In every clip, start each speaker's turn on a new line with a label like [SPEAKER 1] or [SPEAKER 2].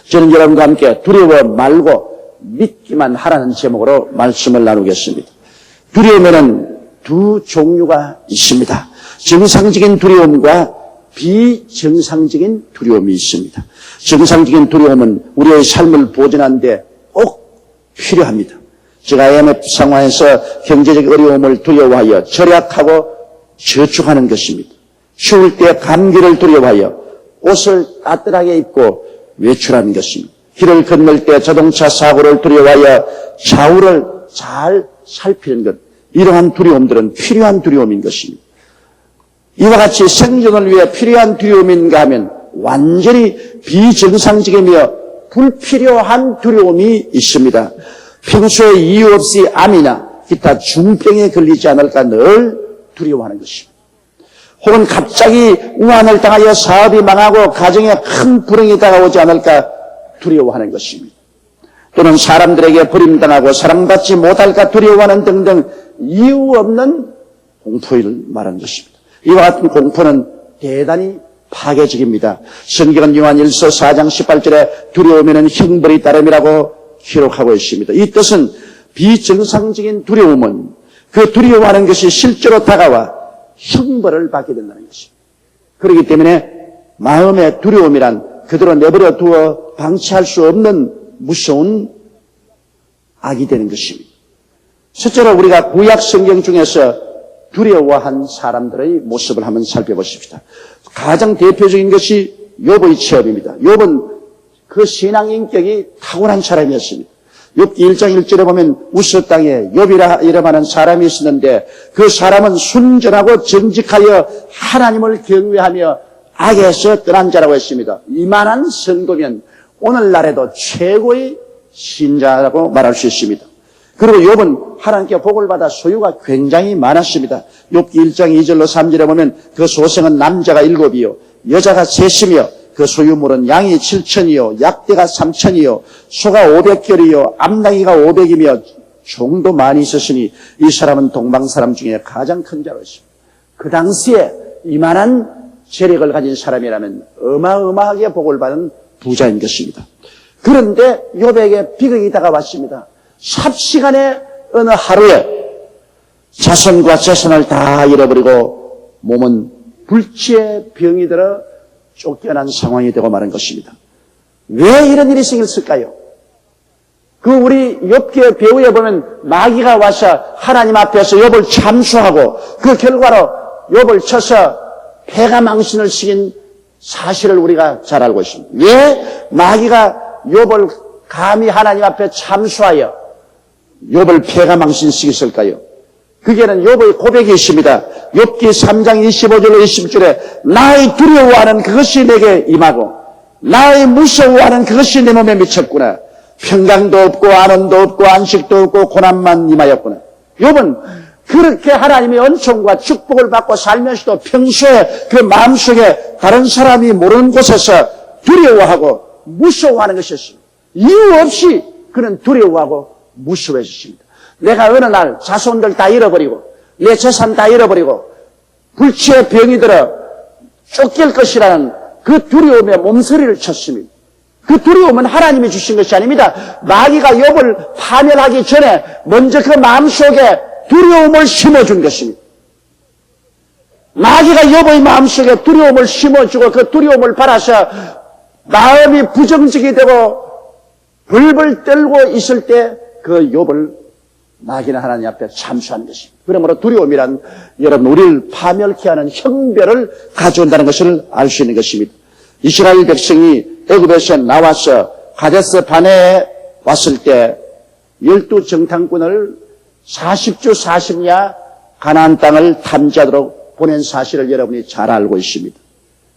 [SPEAKER 1] 저는 여러분과 함께 두려워 말고 믿기만 하라는 제목으로 말씀을 나누겠습니다. 두려움에는 두 종류가 있습니다. 정상적인 두려움과 비정상적인 두려움이 있습니다. 정상적인 두려움은 우리의 삶을 보존하는 데 꼭 필요합니다. 제가 IMF 상황에서 경제적 어려움을 두려워하여 절약하고 저축하는 것입니다. 추울 때 감기를 두려워하여 옷을 따뜻하게 입고 외출하는 것입니다. 길을 건널 때 자동차 사고를 두려워하여 좌우를 잘 살피는 것, 이러한 두려움들은 필요한 두려움인 것입니다. 이와 같이 생존을 위해 필요한 두려움인가 하면 완전히 비정상적이며 불필요한 두려움이 있습니다. 평소에 이유 없이 암이나 기타 중병에 걸리지 않을까 늘 두려워하는 것입니다. 혹은 갑자기 우한을 당하여 사업이 망하고 가정에 큰 불행이 다가오지 않을까 두려워하는 것입니다. 또는 사람들에게 버림당하고 사랑받지 못할까 두려워하는 등등 이유 없는 공포를 말하는 것입니다. 이와 같은 공포는 대단히 파괴적입니다. 성경은 요한일서 4장 18절에 두려움에는 형벌이 따름이라고 기록하고 있습니다. 이 뜻은 비정상적인 두려움은 그 두려워하는 것이 실제로 다가와 형벌을 받게 된다는 것입니다. 그렇기 때문에 마음의 두려움이란 그대로 내버려 두어 방치할 수 없는 무서운 악이 되는 것입니다. 실제로 우리가 구약 성경 중에서 두려워한 사람들의 모습을 한번 살펴보십시다. 가장 대표적인 것이 욥의 체험입니다. 욥은 그 신앙 인격이 탁월한 사람이었습니다. 욥기 1장 1절에 보면 우스 땅에 욥이라 이름하는 사람이 있었는데 그 사람은 순전하고 정직하여 하나님을 경외하며 악에서 떠난 자라고 했습니다. 이만한 선거면 오늘날에도 최고의 신자라고 말할 수 있습니다. 그리고 욥은 하나님께 복을 받아 소유가 굉장히 많았습니다. 욥기 1장 2절로 3절에 보면 그 소생은 남자가 7이요 여자가 3이며 그 소유물은 양이 7천이요 약대가 3천이요 소가 500결이요 암나귀가 500이며 종도 많이 있었으니 이 사람은 동방 사람 중에 가장 큰 자로였습니다. 그 당시에 이만한 재력을 가진 사람이라면 어마어마하게 복을 받은 부자인 것입니다. 그런데 욥에게 비극이 다가왔습니다. 삽시간에 어느 하루에 자손과 재산을 다 잃어버리고 몸은 불치의 병이 들어 쫓겨난 상황이 되고 마는 것입니다. 왜 이런 일이 생겼을까요? 그 우리 욥기의 배후에 보면 마귀가 와서 하나님 앞에서 욥을 참수하고 그 결과로 욥을 쳐서 폐가 망신을 시킨 사실을 우리가 잘 알고 있습니다. 왜 마귀가 욥을 감히 하나님 앞에 참수하여 욥을 폐가 망신시켰을까요? 그게는 욥의 고백이 있습니다. 욥기 3장 25절로 20절에 나의 두려워하는 그것이 내게 임하고 나의 무서워하는 그것이 내 몸에 미쳤구나. 평강도 없고 안원도 없고 안식도 없고 고난만 임하였구나. 욥은 그렇게 하나님의 은총과 축복을 받고 살면서도 평소에 그 마음속에 다른 사람이 모르는 곳에서 두려워하고 무서워하는 것이었습니다. 이유 없이 그는 두려워하고 무서워했습니다. 내가 어느 날 자손들 다 잃어버리고 내 재산 다 잃어버리고 불치의 병이 들어 쫓길 것이라는 그 두려움에 몸서리를 쳤습니다. 그 두려움은 하나님이 주신 것이 아닙니다. 마귀가 욥을 파멸하기 전에 먼저 그 마음속에 두려움을 심어준 것입니다. 마귀가 욥의 마음속에 두려움을 심어주고 그 두려움을 받아서 마음이 부정적이 되고 벌벌 떨고 있을 때 그 욥을 마귀는 하나님 앞에 참수하는 것입니다. 그러므로 두려움이란 여러분 우리를 파멸케 하는 형벌을 가져온다는 것을 알 수 있는 것입니다. 이스라엘 백성이 애굽에서 나와서 가데스 바네에 왔을 때 12정탐꾼을 40주 40야 가나안 땅을 탐지하도록 보낸 사실을 여러분이 잘 알고 있습니다.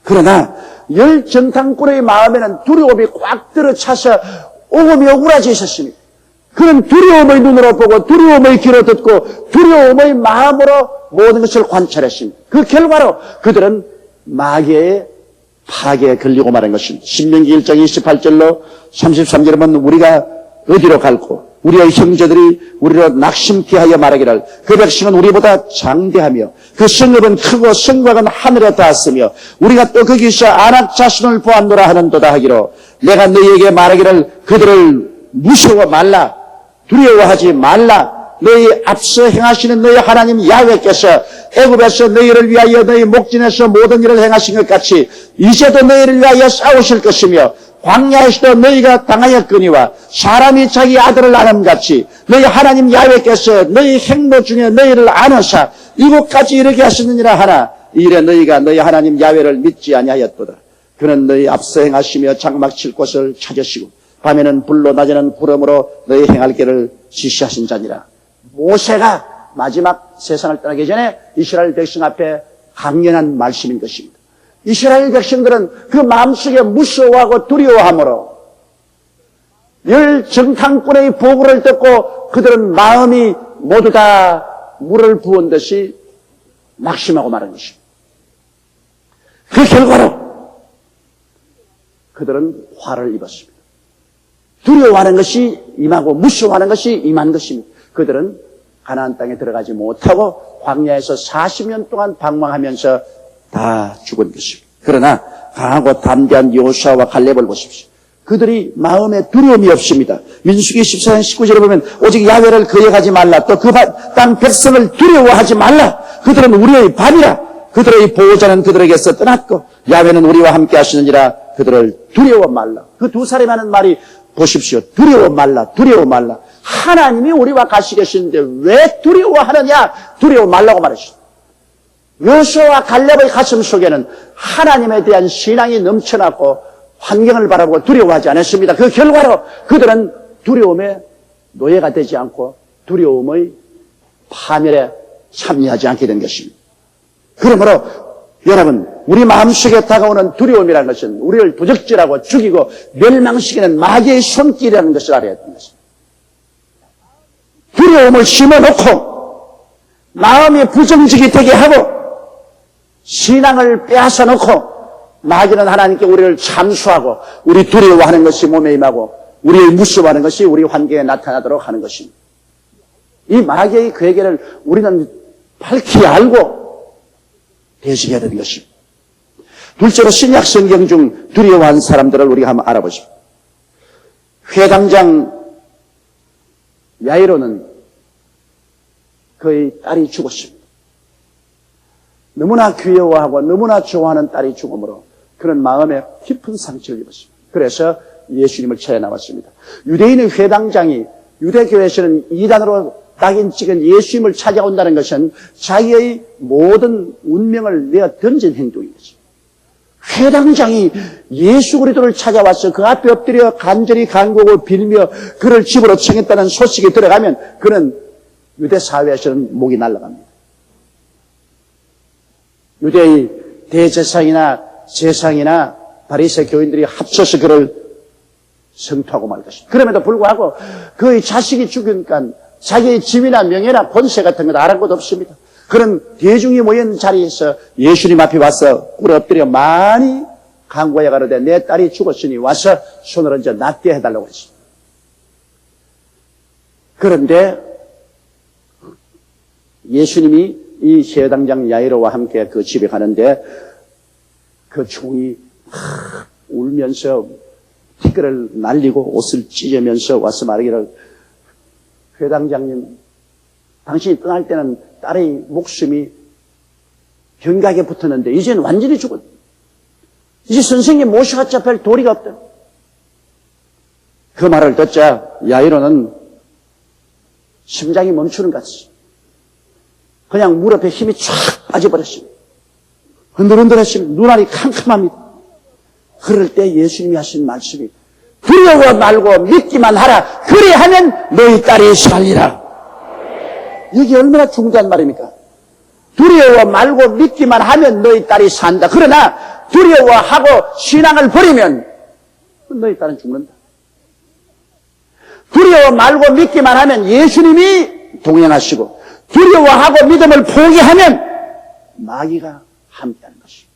[SPEAKER 1] 그러나 10정탐꾼의 마음에는 두려움이 꽉 들어차서 오금이 오그라져 있었습니다. 그는 두려움의 눈으로 보고 두려움의 귀로 듣고 두려움의 마음으로 모든 것을 관찰했습니다. 그 결과로 그들은 마귀의 파괴에 걸리고 말한 것입니다. 신명기 1장 28절로 33절에 보면 우리가 어디로 갈고 우리의 형제들이 우리로 낙심케하여 말하기를 그 백성은 우리보다 장대하며 그 성읍은 크고 성곽은 하늘에 닿았으며 우리가 또 거기서 안악 자손을 보았노라 하는도다 하기로 내가 너희에게 말하기를 그들을 무서워 말라 두려워하지 말라 너희 앞서 행하시는 너희 하나님 야훼께서 애굽에서 너희를 위하여 너희 목전에서 모든 일을 행하신 것 같이 이제도 너희를 위하여 싸우실 것이며 광야에서도 너희가 당하였거니와 사람이 자기 아들을 아는같이 너희 하나님 야훼께서 너희 행로 중에 너희를 아노사 이곳까지 이르게 하시느니라 하나 이래 너희가 너희 하나님 야훼를 믿지 아니하였도다. 그는 너희 앞서 행하시며 장막 칠 곳을 찾으시고 밤에는 불로 낮에는 구름으로 너희 행할 길을 지시하신 자니라. 모세가 마지막 세상을 떠나기 전에 이스라엘 백성 앞에 강연한 말씀인 것입니다. 이스라엘 백성들은 그 마음속에 무서워하고 두려워하므로 열 정탐꾼의 보고를 듣고 그들은 마음이 모두 다 물을 부은 듯이 낙심하고 마는 것입니다. 그 결과로 그들은 화를 입었습니다. 두려워하는 것이 임하고 무서워하는 것이 임한 것입니다. 그들은 가나안 땅에 들어가지 못하고 광야에서 40년 동안 방황하면서 다 죽은 것입니다. 그러나 강하고 담대한 여호수아와 갈렙을 보십시오. 그들이 마음에 두려움이 없습니다. 민수기 14장 19절에 보면 오직 야훼를 거역하지 말라 또 그 땅 백성을 두려워하지 말라 그들은 우리의 밥이라 그들의 보호자는 그들에게서 떠났고 야훼는 우리와 함께 하시느니라 그들을 두려워 말라. 그 두 사람이 하는 말이 보십시오. 두려워 말라 두려워 말라. 하나님이 우리와 같이 계시는데 왜 두려워하느냐 두려워 말라고 말하시죠. 여호수아와 갈렙의 가슴 속에는 하나님에 대한 신앙이 넘쳐났고 환경을 바라보고 두려워하지 않았습니다. 그 결과로 그들은 두려움의 노예가 되지 않고 두려움의 파멸에 참여하지 않게 된 것입니다. 그러므로 여러분 우리 마음속에 다가오는 두려움이라는 것은 우리를 부적절하고 죽이고 멸망시키는 마귀의 손길이라는 것을 알아야 되는 것입니다. 두려움을 심어놓고 마음이 부정직이 되게 하고 신앙을 빼앗아 놓고 마귀는 하나님께 우리를 참수하고 우리 두려워하는 것이 몸에 임하고 우리를 무서워하는 것이 우리 환경에 나타나도록 하는 것입니다. 이 마귀의 괴계를 우리는 밝히 알고 대적해야 되는 것입니다. 둘째로 신약 성경 중 두려워한 사람들을 우리가 한번 알아보십시오. 회당장 야이로는 그의 딸이 죽었습니다. 너무나 귀여워하고 너무나 좋아하는 딸이 죽음으로 그런 마음에 깊은 상처를 입었습니다. 그래서 예수님을 찾아 나왔습니다. 유대인의 회당장이 유대교회에서는 이단으로 낙인 찍은 예수님을 찾아온다는 것은 자기의 모든 운명을 내어 던진 행동인 거죠. 회당장이 예수 그리스도를 찾아와서 그 앞에 엎드려 간절히 간구하고 빌며 그를 집으로 청했다는 소식이 들어가면 그는 유대 사회에서는 목이 날아갑니다. 유대의 대제사장이나 제사장이나 바리새 교인들이 합쳐서 그를 성토하고 말 것입니다. 그럼에도 불구하고 그의 자식이 죽으니까 자기의 집이나 명예나 본세 같은 것 알아볼 것 없습니다. 그런 대중이 모인 자리에서 예수님 앞에 와서 꿇어 엎드려 많이 간구하여 가로되 내 딸이 죽었으니 와서 손을 얹어 낫게 해달라고 했습니다. 그런데 예수님이 이 회당장 야이로와 함께 그 집에 가는데 그 종이 울면서 티끌을 날리고 옷을 찢으면서 와서 말하기를 회당장님 당신이 떠날 때는 딸의 목숨이 견각에 붙었는데 이제는 완전히 죽었다. 이제 선생님 모셔갔자 별 도리가 없다. 그 말을 듣자 야이로는 심장이 멈추는 것 같았어. 그냥 무릎에 힘이 쫙 빠져버렸습니다. 흔들흔들했습니다. 눈알이 캄캄합니다. 그럴 때 예수님이 하신 말씀이 두려워 말고 믿기만 하라. 그리하면 너희 딸이 살리라. 이게 얼마나 중대한 말입니까? 두려워 말고 믿기만 하면 너희 딸이 산다. 그러나 두려워하고 신앙을 버리면 너희 딸은 죽는다. 두려워 말고 믿기만 하면 예수님이 동행하시고 두려워하고 믿음을 포기하면 마귀가 함께하는 것입니다.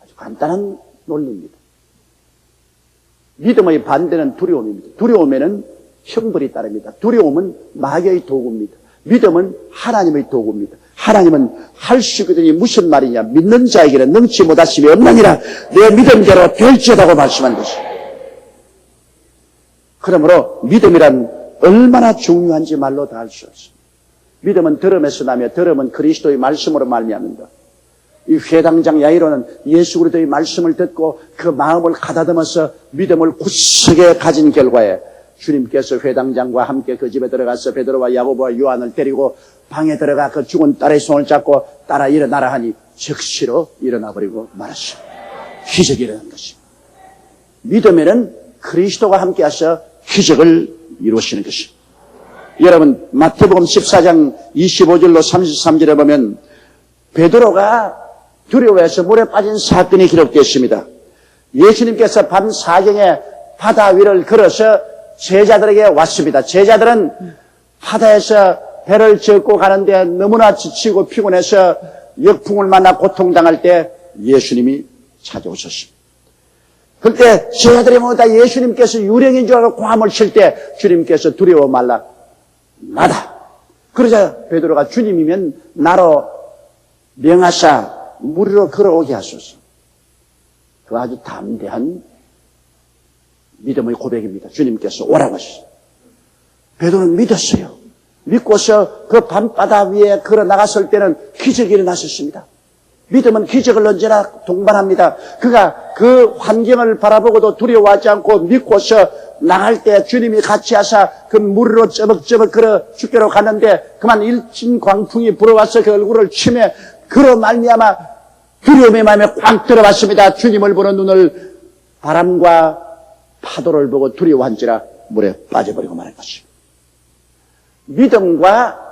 [SPEAKER 1] 아주 간단한 논리입니다. 믿음의 반대는 두려움입니다. 두려움에는 형벌이 따릅니다. 두려움은 마귀의 도구입니다. 믿음은 하나님의 도구입니다. 하나님은 할 수 있거든요. 무슨 말이냐? 믿는 자에게는 능치 못하심이 없느니라. 내 믿음대로 될지어다고 말씀한 것입니다. 그러므로 믿음이란 얼마나 중요한지 말로 다 할 수 없습니다. 믿음은 들음에서 나며 들음은 그리스도의 말씀으로 말미암는다. 이 회당장 야이로는 예수 그리스도의 말씀을 듣고 그 마음을 가다듬어서 믿음을 굳세게 가진 결과에 주님께서 회당장과 함께 그 집에 들어가서 베드로와 야고보와 요한을 데리고 방에 들어가 그 죽은 딸의 손을 잡고 따라 일어나라 하니 즉시로 일어나버리고 말았습니다. 기적이 일어난 것입니다. 믿음에는 그리스도가 함께 하셔 기적을 이루시는 것입니다. 여러분 마태복음 14장 25절로 33절에 보면 베드로가 두려워해서 물에 빠진 사건이 기록되어 있습니다. 예수님께서 밤 사경에 바다 위를 걸어서 제자들에게 왔습니다. 제자들은 바다에서 배를 젓고 가는데 너무나 지치고 피곤해서 역풍을 만나 고통당할 때 예수님이 찾아오셨습니다. 그때 제자들이 모두 다 예수님께서 유령인 줄 알고 고함을 칠 때 주님께서 두려워 말라 나다. 그러자 베드로가 주님이면 나로 명하사 물 위로 걸어오게 하소서. 그 아주 담대한 믿음의 고백입니다. 주님께서 오라고 하셨어요. 베드로는 믿었어요. 믿고서 그 밤바다 위에 걸어 나갔을 때는 기적이 일어났었습니다. 믿음은 기적을 언제나 동반합니다. 그가 그 환경을 바라보고도 두려워하지 않고 믿고서 나갈 때 주님이 같이 하사 그 물로 쩌벅쩌벅 걸어 죽게로 갔는데 그만 일진 광풍이 불어와서 그 얼굴을 치며 그로 말미암아 두려움의 마음에 꽉 들어갔습니다. 주님을 보는 눈을 바람과 파도를 보고 두려워한지라 물에 빠져버리고 말한 것입니다. 믿음과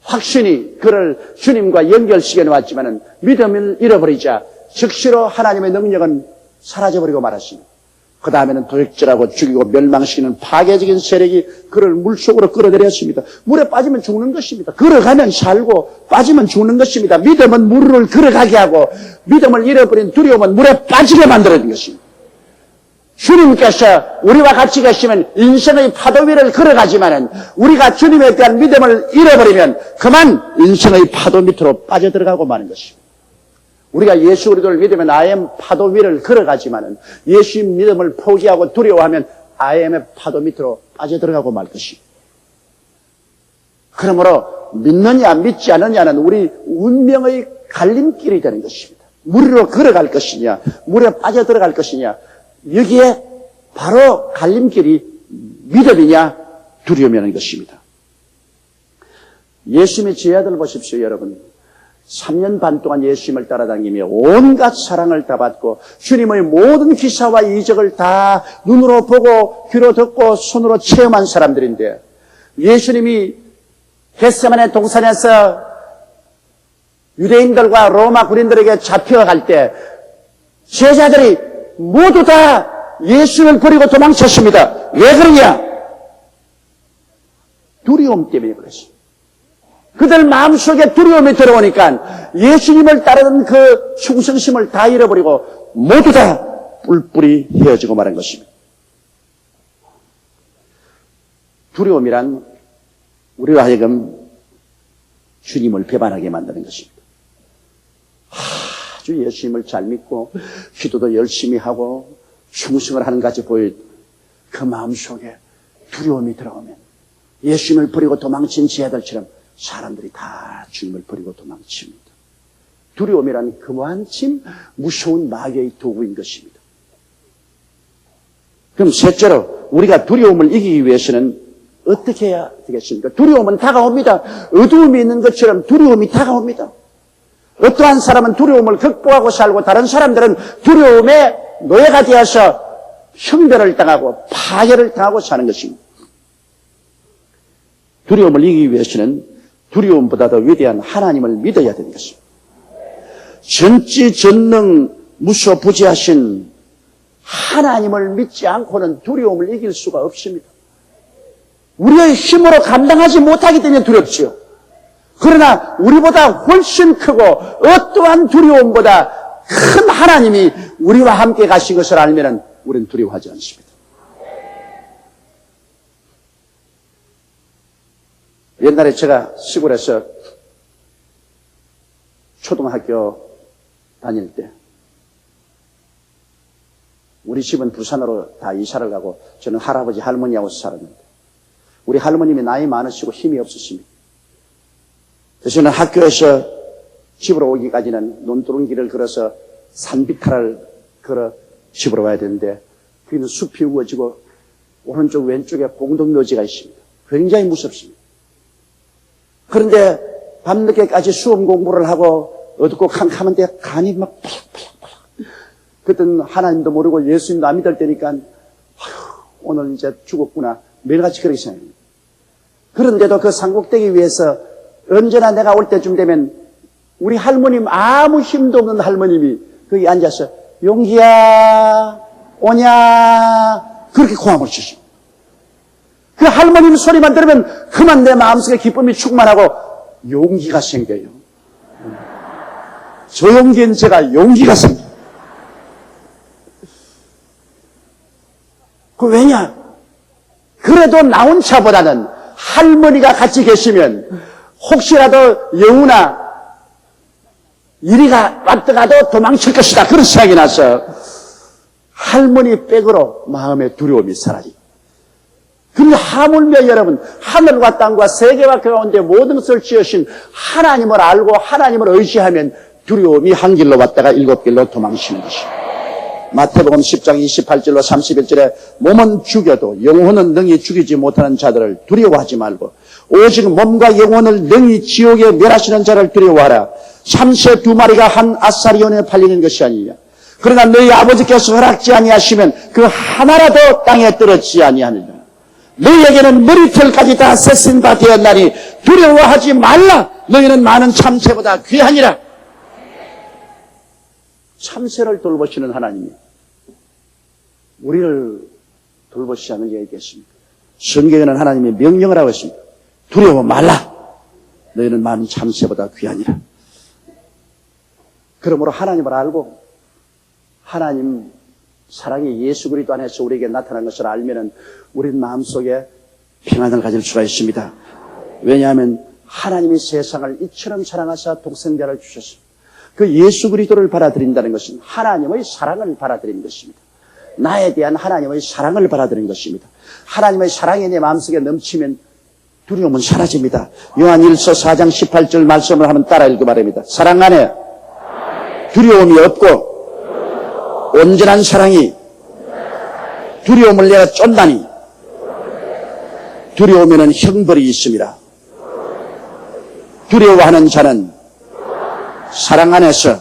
[SPEAKER 1] 확신이 그를 주님과 연결시켜 놓았지만은 믿음을 잃어버리자 즉시로 하나님의 능력은 사라져버리고 말았습니다. 그 다음에는 도적질하고 죽이고 멸망시키는 파괴적인 세력이 그를 물속으로 끌어들였습니다. 물에 빠지면 죽는 것입니다. 걸어가면 살고 빠지면 죽는 것입니다. 믿음은 물을 걸어가게 하고 믿음을 잃어버린 두려움은 물에 빠지게 만들어진 것입니다. 주님께서 우리와 같이 계시면 인생의 파도 위를 걸어가지만은 우리가 주님에 대한 믿음을 잃어버리면 그만 인생의 파도 밑으로 빠져들어가고 마는 것입니다. 우리가 예수 그리스도를 믿으면 IM 파도 위를 걸어가지만은 예수 믿음을 포기하고 두려워하면 IM의 파도 밑으로 빠져들어가고 말 것입니다. 그러므로 믿느냐 믿지 않느냐는 우리 운명의 갈림길이 되는 것입니다. 물 위로 걸어갈 것이냐 물에 빠져들어갈 것이냐 여기에 바로 갈림길이 믿음이냐 두려움이라는 것입니다. 예수님의 제자들 보십시오. 여러분 3년 반 동안 예수님을 따라다니며 온갖 사랑을 다 받고 주님의 모든 기사와 이적을 다 눈으로 보고 귀로 듣고 손으로 체험한 사람들인데 예수님이 겟세마네 동산에서 유대인들과 로마 군인들에게 잡혀갈 때 제자들이 모두 다 예수를 버리고 도망쳤습니다. 왜 그러냐? 두려움 때문에 그랬습니다. 그들 마음속에 두려움이 들어오니까 예수님을 따르는 그 충성심을 다 잃어버리고 모두 다 뿔뿔이 헤어지고 말한 것입니다. 두려움이란 우리로 하여금 주님을 배반하게 만드는 것입니다. 아주 예수님을 잘 믿고 기도도 열심히 하고 충성을 하는 같이 보여 그 마음속에 두려움이 들어오면 예수님을 버리고 도망친 제자들처럼 사람들이 다 주님을 버리고 도망칩니다. 두려움이란 그만큼 무서운 마귀의 도구인 것입니다. 그럼 셋째로 우리가 두려움을 이기기 위해서는 어떻게 해야 되겠습니까? 두려움은 다가옵니다. 어두움이 있는 것처럼 두려움이 다가옵니다. 어떠한 사람은 두려움을 극복하고 살고 다른 사람들은 두려움에 노예가 되어서 형벌을 당하고 파괴를 당하고 사는 것입니다. 두려움을 이기기 위해서는 두려움보다 더 위대한 하나님을 믿어야 되는 것입니다. 전지전능 무소부지하신 하나님을 믿지 않고는 두려움을 이길 수가 없습니다. 우리의 힘으로 감당하지 못하기 때문에 두렵지요. 그러나 우리보다 훨씬 크고 어떠한 두려움보다 큰 하나님이 우리와 함께 가신 것을 알면 우리는 두려워하지 않습니다. 옛날에 제가 시골에서 초등학교 다닐 때 우리 집은 부산으로 다 이사를 가고 저는 할아버지 할머니하고 살았는데 우리 할머님이 나이 많으시고 힘이 없으십니다. 그래서 저는 학교에서 집으로 오기까지는 논두렁길을 걸어서 산비탈을 걸어 집으로 와야 되는데 거기는 숲이 우거지고 오른쪽 왼쪽에 공동묘지가 있습니다. 굉장히 무섭습니다. 그런데 밤늦게까지 수험 공부를 하고 어둡고 캄캄한데 간이 막 팔락팔락팔락. 그땐 하나님도 모르고 예수님도 안 믿을 때니까 오늘 이제 죽었구나 매일같이 그렇게 생각합니다. 그런데도 그 산꼭대기 위에서 언제나 내가 올 때쯤 되면 우리 할머님 아무 힘도 없는 할머님이 거기 앉아서 용기야 오냐 그렇게 고함을 치십니다. 그 할머님 소리만 들으면 그만 내 마음속에 기쁨이 충만하고 용기가 생겨요. 저 용기엔 제가 용기가 생겨요. 그 왜냐? 그래도 나 혼자보다는 할머니가 같이 계시면 혹시라도 영우나 이리가 왔다가도 도망칠 것이다. 그런 생각이 나서 할머니 백으로 마음의 두려움이 사라지고 그런데 하물며 여러분 하늘과 땅과 세계와 그 가운데 모든 것을 지으신 하나님을 알고 하나님을 의지하면 두려움이 한 길로 왔다가 7길로 도망치는 것입니다. 마태복음 10장 28절로 31절에 몸은 죽여도 영혼은 능히 죽이지 못하는 자들을 두려워하지 말고 오직 몸과 영혼을 능히 지옥에 멸하시는 자를 두려워하라. 참새 2마리가 한 아사리온에 팔리는 것이 아니냐. 그러나 너희 아버지께서 허락지 아니하시면 그 하나라도 땅에 떨어지지 아니하느냐. 너희에게는 머리털까지 다 세신 바 되었나니 두려워하지 말라. 너희는 많은 참새보다 귀하니라. 참새를 돌보시는 하나님이 우리를 돌보시지 않는 게 있겠습니까? 성경에는 하나님이 명령을 하고 있습니다. 두려워 말라. 너희는 많은 참새보다 귀하니라. 그러므로 하나님을 알고 하나님 사랑이 예수 그리스도 안에서 우리에게 나타난 것을 알면은 우리는 마음속에 평안을 가질 수가 있습니다. 왜냐하면 하나님이 세상을 이처럼 사랑하사 독생자를 주셨습니다. 그 예수 그리스도를 받아들인다는 것은 하나님의 사랑을 받아들이는 것입니다. 나에 대한 하나님의 사랑을 받아들이는 것입니다. 하나님의 사랑이 내 마음속에 넘치면 두려움은 사라집니다. 요한일서 4장 18절 말씀을 한번 따라 읽고 말합니다. 사랑 안에 두려움이 없고 온전한 사랑이 두려움을 내가 쫓나니 두려우면은 형벌이 있습니다. 두려워하는 자는 사랑 안에서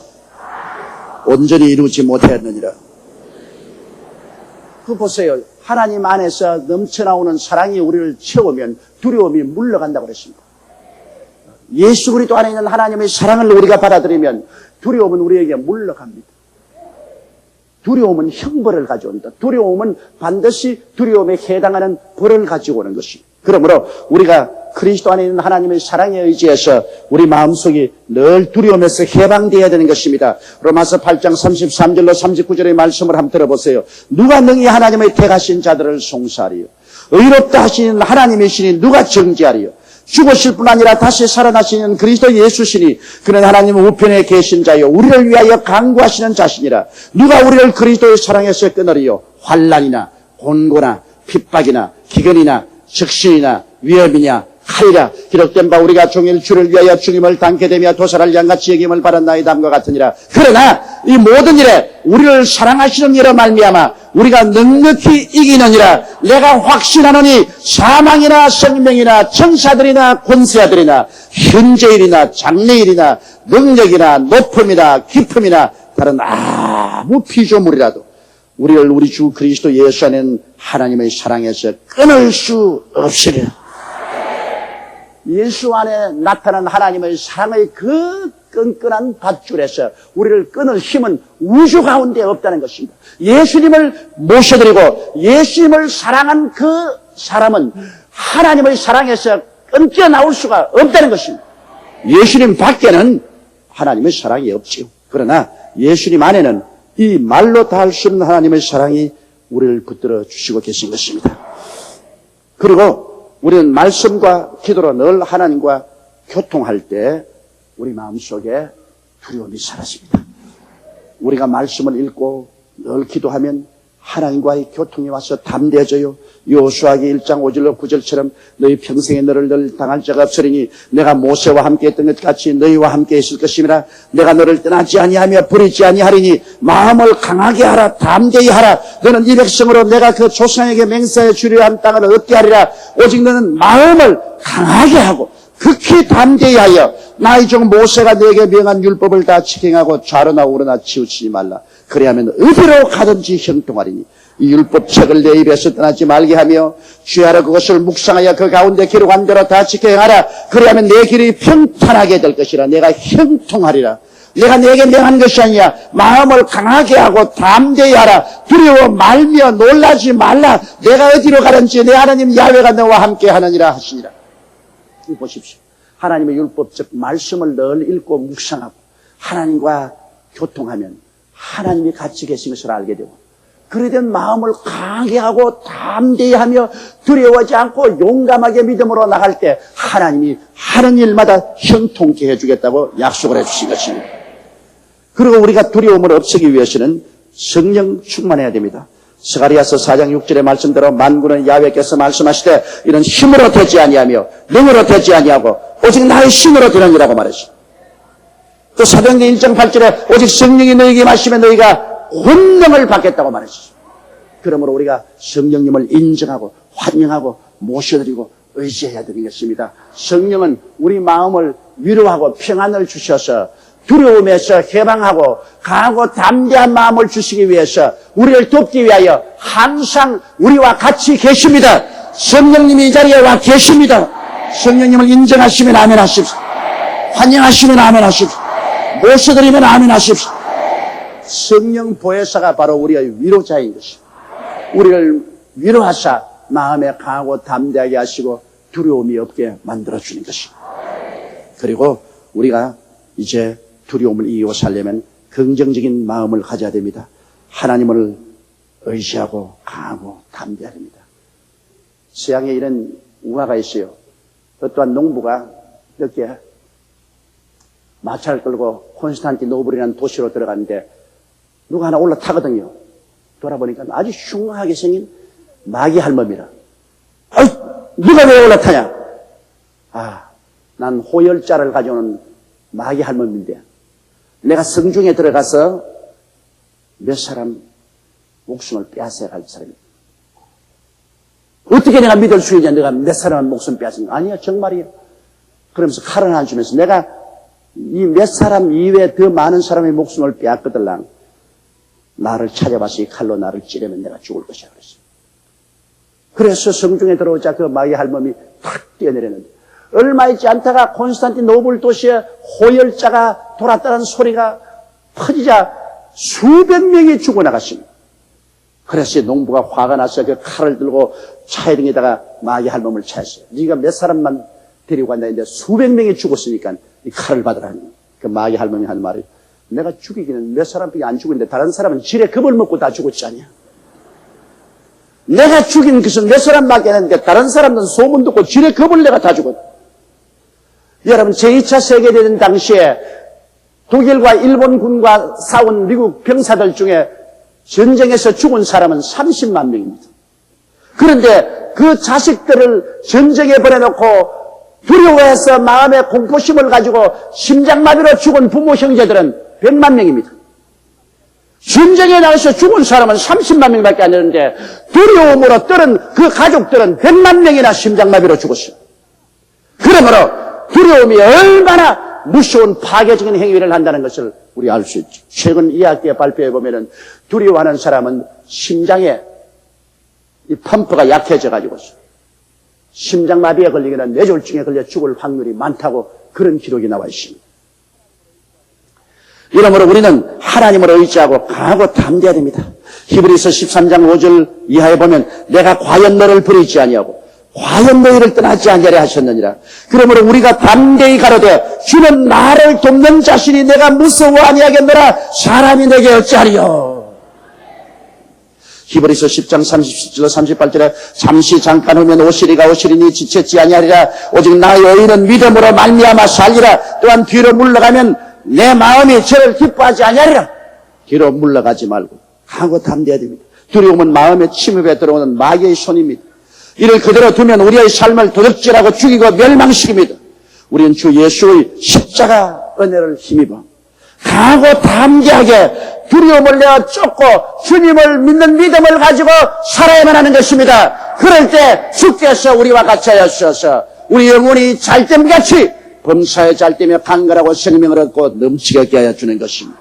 [SPEAKER 1] 온전히 이루지 못했느니라. 그 보세요. 하나님 안에서 넘쳐나오는 사랑이 우리를 채우면 두려움이 물러간다고 그랬습니다. 예수 그리스도 안에 있는 하나님의 사랑을 우리가 받아들이면 두려움은 우리에게 물러갑니다. 두려움은 형벌을 가져온다. 두려움은 반드시 두려움에 해당하는 벌을 가지고 오는 것입니다. 그러므로 우리가 그리스도 안에 있는 하나님의 사랑에 의지해서 우리 마음속이 늘 두려움에서 해방되어야 되는 것입니다. 로마서 8장 33절로 39절의 말씀을 한번 들어보세요. 누가 능히 하나님의 택하신 자들을 송사하리요. 의롭다 하시는 하나님이시니 누가 정죄하리요. 죽으실 뿐 아니라 다시 살아나시는 그리스도 예수시니 그는 하나님 우편에 계신 자요 우리를 위하여 간구하시는 자시니라. 누가 우리를 그리스도의 사랑에서 끊으리요. 환난이나 곤고나 핍박이나 기근이나 적신이나 위험이냐 칼이라. 기록된 바 우리가 종일 주를 위하여 죽임을 당게 되며 도살할 양같이 여김을 받았나이다 함과 같으니라. 그러나 이 모든 일에 우리를 사랑하시는 이로 말미암아 우리가 넉넉히 이기느니라. 내가 확신하노니 사망이나 생명이나 천사들이나 권세자들이나 현재일이나 장래일이나 능력이나 높음이나 깊음이나 다른 아무 피조물이라도 우리를 우리 주 그리스도 예수 안에는 하나님의 사랑에서 끊을 수 없으리라. 예수 안에 나타난 하나님의 사랑의 그 끈끈한 밧줄에서 우리를 끊을 힘은 우주 가운데 없다는 것입니다. 예수님을 모셔드리고 예수님을 사랑한 그 사람은 하나님의 사랑에서 끊겨 나올 수가 없다는 것입니다. 예수님 밖에는 하나님의 사랑이 없지요. 그러나 예수님 안에는 이 말로 다 할 수 없는 하나님의 사랑이 우리를 붙들어 주시고 계신 것입니다. 그리고 우리는 말씀과 기도로 늘 하나님과 교통할 때 우리 마음속에 두려움이 사라집니다. 우리가 말씀을 읽고 늘 기도하면 하나님과의 교통이 와서 담대해져요. 여호수아기 1장 5절로 9절처럼 너희 평생에 너를 늘 당할 자가 없으리니 내가 모세와 함께 했던 것 같이 너희와 함께 있을 것이므라. 내가 너를 떠나지 아니하며 버리지 아니하리니 마음을 강하게 하라. 담대히 하라. 너는 이 백성으로 내가 그 조상에게 맹세해 주려 한 땅을 얻게 하리라. 오직 너는 마음을 강하게 하고 극히 담대히 하여 나의 종 모세가 내게 명한 율법을 다 지행하고 좌로나 우로나 치우치지 말라. 그래야면 어디로 가든지 형통하리니 이 율법책을 내 입에서 떠나지 말게 하며 주야로 그것을 묵상하여 그 가운데 기록한 대로 다 지켜 행하라. 그래야면 내 길이 평탄하게 될 것이라. 내가 형통하리라. 내가 내게 명한 것이 아니야. 마음을 강하게 하고 담대히 하라. 두려워 말며 놀라지 말라. 내가 어디로 가든지 내 하나님 야훼가 너와 함께 하느니라 하시니라. 보십시오. 하나님의 율법적 말씀을 늘 읽고 묵상하고 하나님과 교통하면 하나님이 같이 계신 것을 알게 되고 그래 된 마음을 강하게 하고 담대히 하며 두려워하지 않고 용감하게 믿음으로 나갈 때 하나님이 하는 일마다 형통케 해주겠다고 약속을 해주신 것입니다. 그리고 우리가 두려움을 없애기 위해서는 성령 충만해야 됩니다. 스가랴서 4장 6절의 말씀대로 만군의 야훼께서 말씀하시되 이는 힘으로 되지 아니하며 능으로 되지 아니하고 오직 나의 신으로 되느니라고 말했습니다. 또 사도행전 1장 8절에 오직 성령이 너희에게 임하시면 너희가 권능을 받겠다고 말했습니다. 그러므로 우리가 성령님을 인정하고 환영하고 모셔드리고 의지해야 되는 것입니다. 성령은 우리 마음을 위로하고 평안을 주셔서 두려움에서 해방하고 강하고 담대한 마음을 주시기 위해서 우리를 돕기 위하여 항상 우리와 같이 계십니다. 성령님이 이 자리에 와 계십니다. 성령님을 인정하시면 아멘 하십시오. 환영하시면 아멘 하십시오. 모셔드리면 아멘 하십시오. 성령 보혜사가 바로 우리의 위로자인 것입니다. 우리를 위로하사 마음에 강하고 담대하게 하시고 두려움이 없게 만들어주는 것입니다. 그리고 우리가 이제 두려움을 이기고 살려면 긍정적인 마음을 가져야 됩니다. 하나님을 의지하고 강하고 담대해야 됩니다. 서양에 이런 우화가 있어요. 어떠한 농부가 이렇게 마차를 끌고 콘스탄티노블이라는 도시로 들어갔는데 누가 하나 올라타거든요. 돌아보니까 아주 흉하게 생긴 마귀 할멈이라. 아이, 누가 왜 올라타냐? 아, 난 호열자를 가져오는 마귀 할멈인데 내가 성중에 들어가서 몇 사람 목숨을 빼앗아야 할 사람이야. 어떻게 내가 믿을 수 있냐? 내가 몇 사람 목숨 빼앗은 거 아니야, 정말이야. 그러면서 칼을 하나 주면서 내가 이 몇 사람 이외에 더 많은 사람의 목숨을 빼앗거들랑 나를 찾아와서 이 칼로 나를 찌르면 내가 죽을 것이야 그랬어. 그래서 성중에 들어오자 그 마귀 할멈이 탁 뛰어내렸는데 얼마 있지 않다가 콘스탄티노블 도시에 호열자가 돌았다는 소리가 퍼지자 수백 명이 죽어나갔습니다. 그래서 농부가 화가 나서 그 칼을 들고 차에 등에다가 마귀 할멈을 차였어요. 네가 몇 사람만 데리고 간다 했는데 수백 명이 죽었으니까 이 칼을 받으라는 그 마귀 할멈이 하는 말이 내가 죽이기는 몇 사람밖에 안 죽었는데 다른 사람은 지레 겁을 먹고 다 죽었지 않냐. 내가 죽인 것은 몇 사람밖에 안 했는데 다른 사람은 소문 듣고 지레 겁을 내가 다 죽었다. 여러분 제2차 세계대전 당시에 독일과 일본군과 싸운 미국 병사들 중에 전쟁에서 죽은 사람은 30만 명입니다. 그런데 그 자식들을 전쟁에 보내놓고 두려워해서 마음의 공포심을 가지고 심장마비로 죽은 부모 형제들은 100만 명입니다. 전쟁에 나가서 죽은 사람은 30만 명밖에 안 되는데 두려움으로 떨은 그 가족들은 100만 명이나 심장마비로 죽었어요. 그러므로 두려움이 얼마나 무서운 파괴적인 행위를 한다는 것을 우리 알 수 있죠. 최근 의학계 발표해 보면은 두려워하는 사람은 심장에 이 펌프가 약해져 가지고 심장마비에 걸리거나 뇌졸중에 걸려 죽을 확률이 많다고 그런 기록이 나와 있습니다. 이러므로 우리는 하나님을 의지하고 강하고 담대해야 됩니다. 히브리서 13장 5절 이하에 보면 내가 과연 너를 버리지 아니하고 과연 너희를 떠나지 아니하려 하셨느니라. 그러므로 우리가 담대히 가로되 주는 나를 돕는 자신이 내가 무서워 아니하겠노라. 사람이 내게 어찌하리요. 히브리서 10장 37절 38절에 잠시 잠깐 후면 오시리가 오시리니 지체지 아니하리라. 오직 나 여인은 믿음으로 말미암아 살리라. 또한 뒤로 물러가면 내 마음이 저를 기뻐하지 아니하리라. 뒤로 물러가지 말고 강하고 담대해야 됩니다. 두려움은 마음의 침입에 들어오는 마귀의 손입니다. 이를 그대로 두면 우리의 삶을 도둑질하고 죽이고 멸망시킵니다. 우리는 주 예수의 십자가 은혜를 힘입어 강하고 담대하게 두려움을 내어 쫓고 주님을 믿는 믿음을 가지고 살아야만 하는 것입니다. 그럴 때 주께서 우리와 같이 하셔서 우리 영혼이 잘됨같이 범사에 잘되며 강건하고 생명을 얻고 넘치게 하게 하여 주는 것입니다.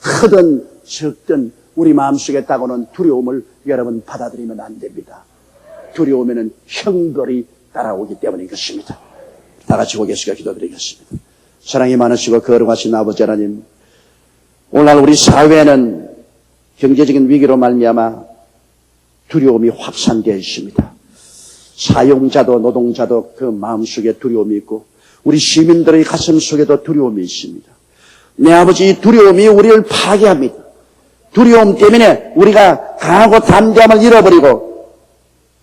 [SPEAKER 1] 크든 적든 우리 마음속에 다가오는 두려움을 여러분 받아들이면 안 됩니다. 두려우면 형벌이 따라오기 때문인 것입니다. 다 같이 고개숙여 기도드리겠습니다. 사랑이 많으시고 거룩하신 아버지 하나님, 오늘날 우리 사회에는 경제적인 위기로 말미암아 두려움이 확산되어 있습니다. 사용자도 노동자도 그 마음속에 두려움이 있고 우리 시민들의 가슴 속에도 두려움이 있습니다. 내 아버지, 이 두려움이 우리를 파괴합니다. 두려움 때문에 우리가 강하고 담대함을 잃어버리고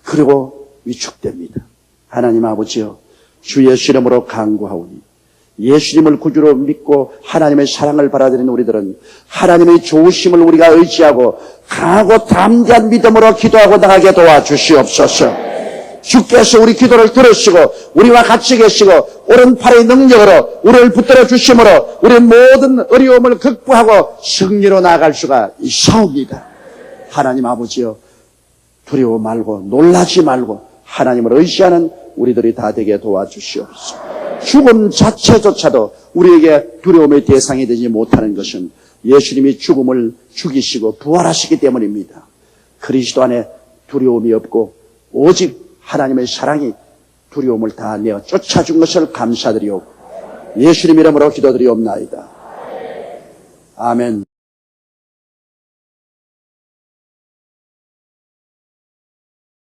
[SPEAKER 1] 그리고 위축됩니다. 하나님 아버지여, 주 예수 이름으로 간구하오니 예수님을 구주로 믿고 하나님의 사랑을 받아들이는 우리들은 하나님의 좋으심을 우리가 의지하고 강하고 담대한 믿음으로 기도하고 나가게 도와주시옵소서. 주께서 우리 기도를 들으시고 우리와 같이 계시고 오른팔의 능력으로 우리를 붙들어 주심으로 우리 모든 어려움을 극복하고 승리로 나아갈 수가 있사옵니다. 하나님 아버지여, 두려워 말고 놀라지 말고 하나님을 의지하는 우리들이 다 되게 도와주시옵소서. 죽음 자체조차도 우리에게 두려움의 대상이 되지 못하는 것은 예수님이 죽음을 죽이시고 부활하시기 때문입니다. 그리스도 안에 두려움이 없고 오직 하나님의 사랑이 두려움을 다 내어 쫓아준 것을 감사드리옵고 예수님 이름으로 기도드리옵나이다. 아멘.